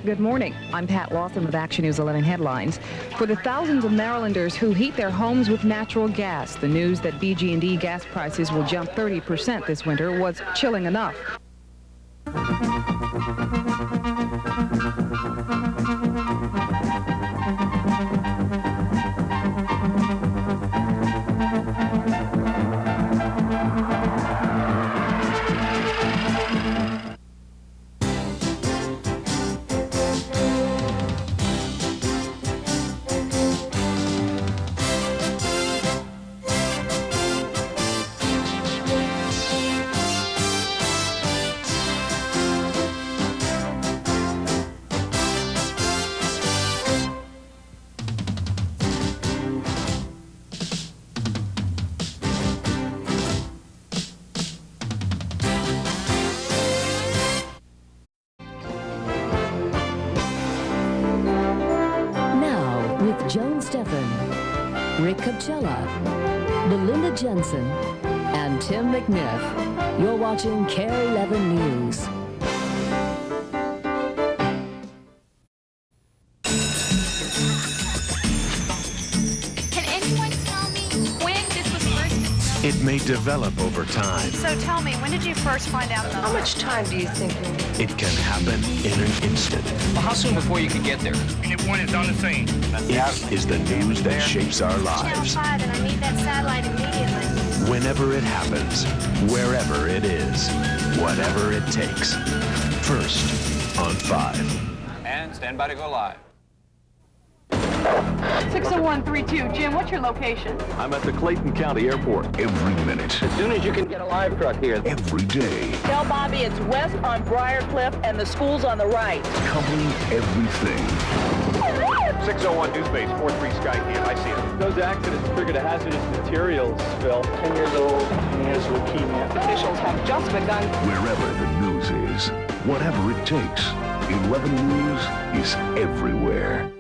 Good morning. I'm Pat Lawson with Action News 11 headlines. For the thousands of Marylanders who heat their homes with natural gas, the news that BG&E gas prices will jump 30% this winter was chilling enough. Joan Steffen, Rick Capcella, Belinda Jensen, and Tim McNiff. You're watching KARE 11 News. Can anyone tell me when this was first? It may develop over time. So tell me, when did you first find out about it? How much time do you think you need? It can happen in an instant. Well, how soon before you can get there? Unit 1 is on the scene. It is the news that shapes our lives. Channel 5, and I need that satellite immediately. Whenever it happens, wherever it is, whatever it takes. First on 5. And stand by to go live. 60132, Jim, what's your location? I'm at the Clayton County Airport. Every minute. As soon as you can get a live truck here. Every day. Tell Bobby it's west on Briarcliff and the school's on the right. Covering everything. 601 Newspace, 43 Sky Camp. I see it. Those accidents triggered a hazardous materials spill. 10 years old, and he has leukemia. Officials have just begun. Wherever the news is, whatever it takes, 11 News is everywhere.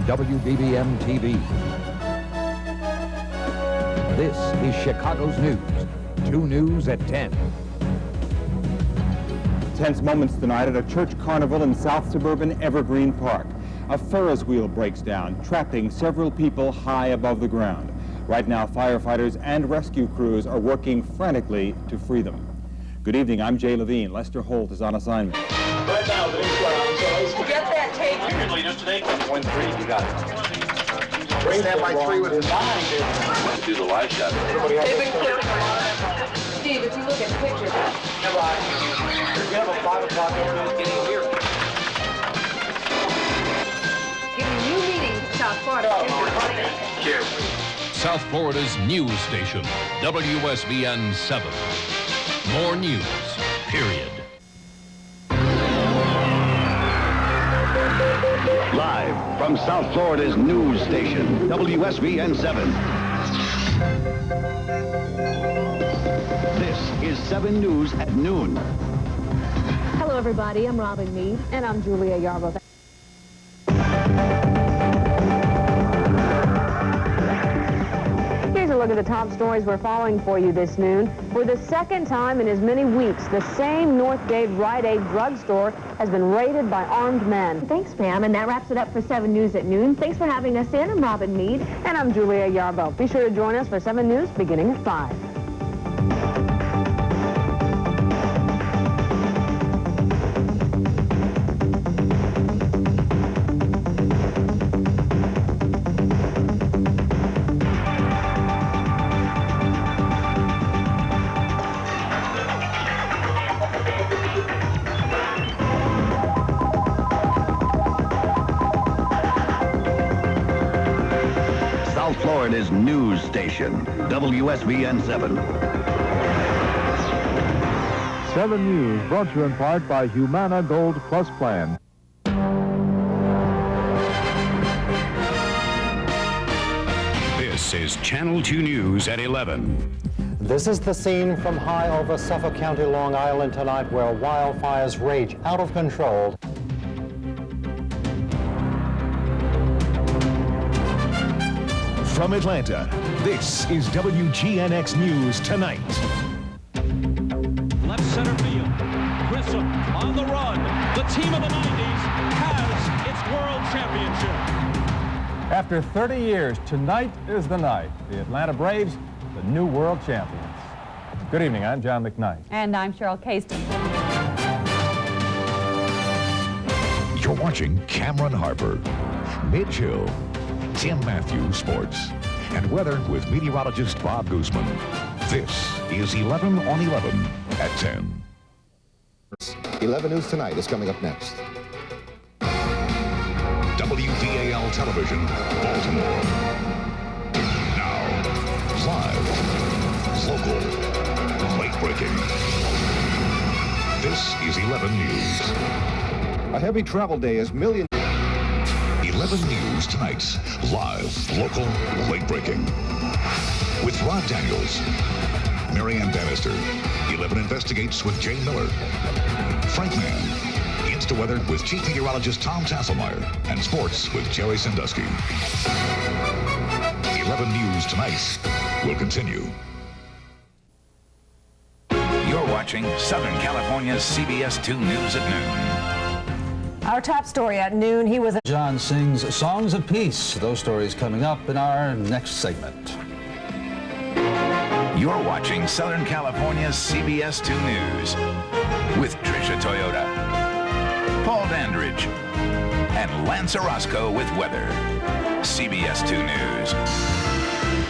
WBBM TV. This is Chicago's news. 2 News at 10. Tense moments tonight at a church carnival in South suburban Evergreen Park. A Ferris wheel breaks down, trapping several people high above the ground. Right now, firefighters and rescue crews are working frantically to free them. Good evening, I'm Jay Levine. Lester Holt is on assignment. Right now, the news ground. Get that tape. Your leaders today? 1-3, you got it. Bring that by 3 with his line. Do the live shot. They've been clearing a lot. Steve, if you look at the pictures. You have a 5 o'clock news getting here. Giving you meetings in South Florida. Cheers. South Florida's news station, WSBN 7. More news, period. Live from South Florida's news station, WSBN 7. This is 7 News at noon. Hello, everybody. I'm Robin Meade. And I'm Julia Yarbo. Here's a look at the top stories we're following for you this noon. For the second time in as many weeks, the same Northgate Rite Aid drugstore has been raided by armed men. Thanks, Pam, and that wraps it up for 7 News at noon. Thanks for having us in. I'm Robin Meade. And I'm Julia Yarbo. Be sure to join us for 7 News beginning at 5. South Florida's news station, WSBN 7. 7 News, brought to you in part by Humana Gold Plus Plan. This is Channel 2 News at 11. This is the scene from high over Suffolk County, Long Island tonight, where wildfires rage out of control. From Atlanta, this is WGNX News Tonight. Left center field. Grissom on the run. The team of the 90s has its world championship. After 30 years, tonight is the night. The Atlanta Braves, the new world champions. Good evening, I'm John McKnight. And I'm Cheryl Caston. You're watching Cameron Harper, Midge Hill, Tim Matthews Sports, and weather with meteorologist Bob Guzman. This is 11 on 11 at 10. 11 News Tonight is coming up next. WVAL Television, Baltimore. Now, live, local, late-breaking. This is 11 News. A heavy travel day as millions... 11 News Tonight, live, local, late-breaking. With Rod Daniels, Marianne Bannister, 11 Investigates with Jay Miller, Frank Mann, Insta Weather with Chief Meteorologist Tom Tasselmeyer, and Sports with Jerry Sandusky. 11 News Tonight will continue. You're watching Southern California's CBS 2 News at noon. Our top story at noon, he was... John sings Songs of Peace. Those stories coming up in our next segment. You're watching Southern California's CBS 2 News with Tricia Toyota, Paul Dandridge, and Lance Orozco with weather. CBS 2 News.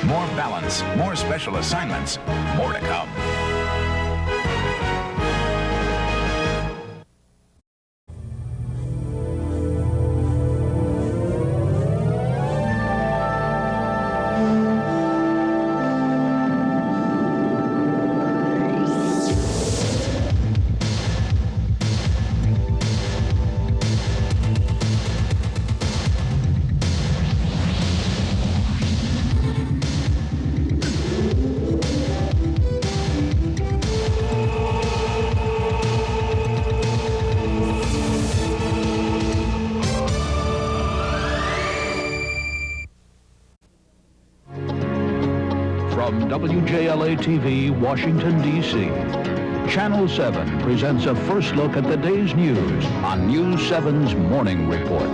More balance, more special assignments, more to come. From WJLA-TV, Washington, D.C., Channel 7 presents a first look at the day's news on News 7's Morning Report.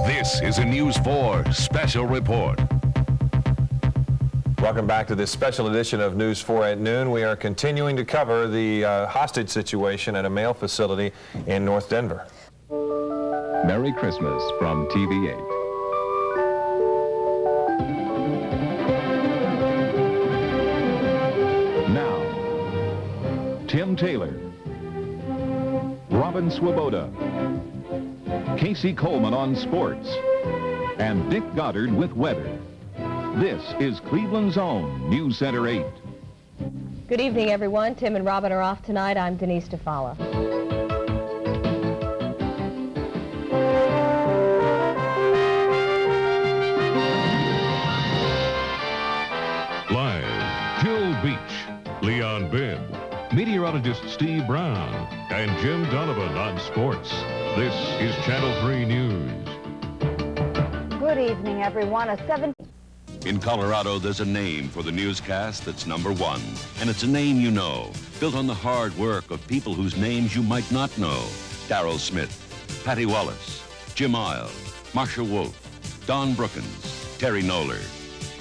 This is a News 4 Special Report. Welcome back to this special edition of News 4 at noon. We are continuing to cover the hostage situation at a mail facility in North Denver. Merry Christmas from TV8. Now, Tim Taylor, Robin Swoboda, Casey Coleman on sports, and Dick Goddard with weather. This is Cleveland's own News Center 8. Good evening, everyone. Tim and Robin are off tonight. I'm Denise DeFala. Live, Jill Beach, Leon Bibb, meteorologist Steve Brown, and Jim Donovan on sports. This is Channel 3 News. Good evening, everyone. In Colorado, there's a name for the newscast that's #1. And it's a name you know, built on the hard work of people whose names you might not know. Darrell Smith, Patty Wallace, Jim Isle, Marcia Wolf, Don Brookins, Terry Noller.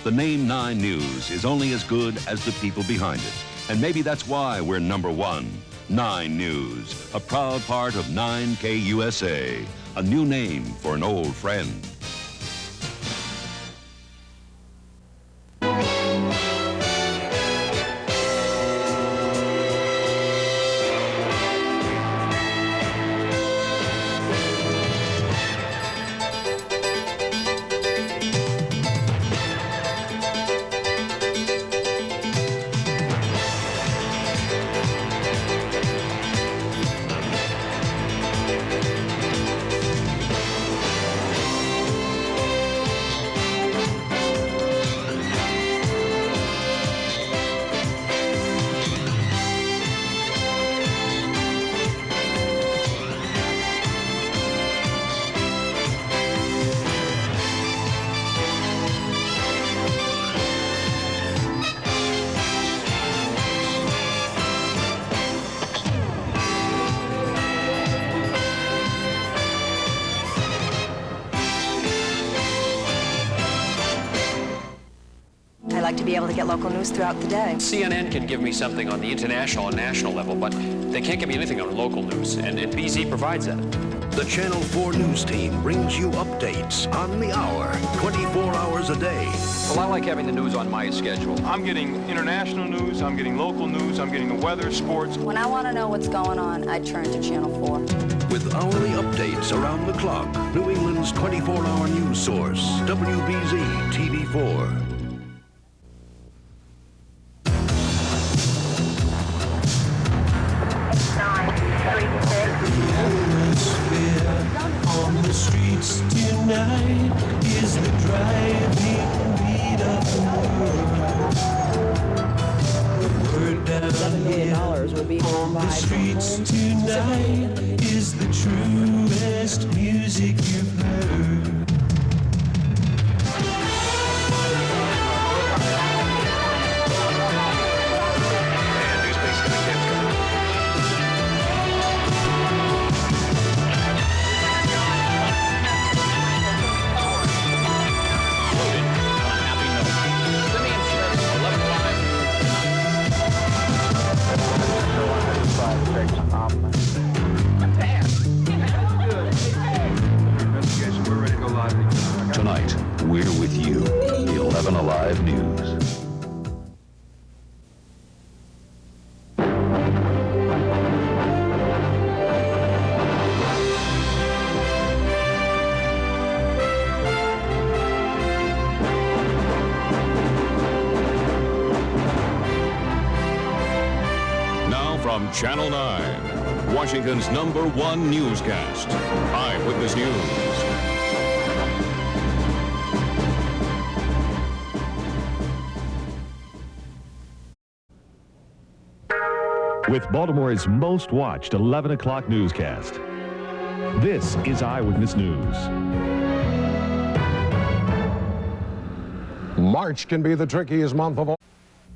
The name 9 News is only as good as the people behind it. And maybe that's why we're #1. 9 News, a proud part of 9KUSA, a new name for an old friend. I like to be able to get local news throughout the day. CNN can give me something on the international and national level, but they can't give me anything on local news, and BZ provides that. The Channel 4 News team brings you updates on the hour, 24 hours a day. Well, I like having the news on my schedule. I'm getting international news, I'm getting local news, I'm getting the weather, sports. When I want to know what's going on, I turn to Channel 4. With hourly updates around the clock, New England's 24-hour news source, WBZ TV4. On the streets tonight is the driving beat of the world. The word down here on the streets tonight is the truest music you've heard. Tonight, we're with you. 11 Alive News. Now from Channel 9, Washington's #1 newscast, Eyewitness News. With Baltimore's most watched 11 o'clock newscast. This is Eyewitness News. March can be the trickiest month of all.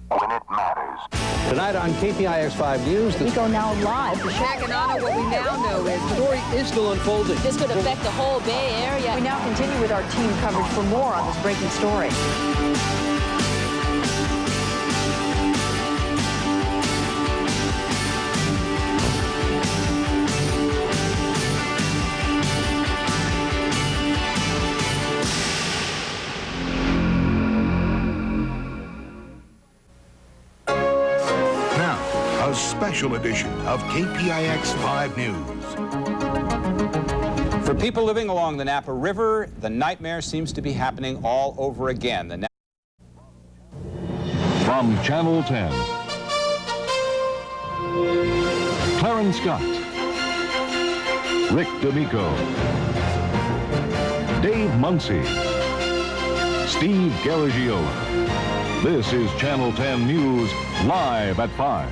When it matters. Tonight on KPIX 5 News. We go now live. Back in honor, what we now know is the story is still unfolding. This could affect the whole Bay Area. We now continue with our team coverage for more on this breaking story. A special edition of KPIX 5 News. For people living along the Napa River, the nightmare seems to be happening all over again. From Channel 10, Clarence Scott, Rick D'Amico, Dave Muncy, Steve Garagiola. This is Channel 10 News, live at 5.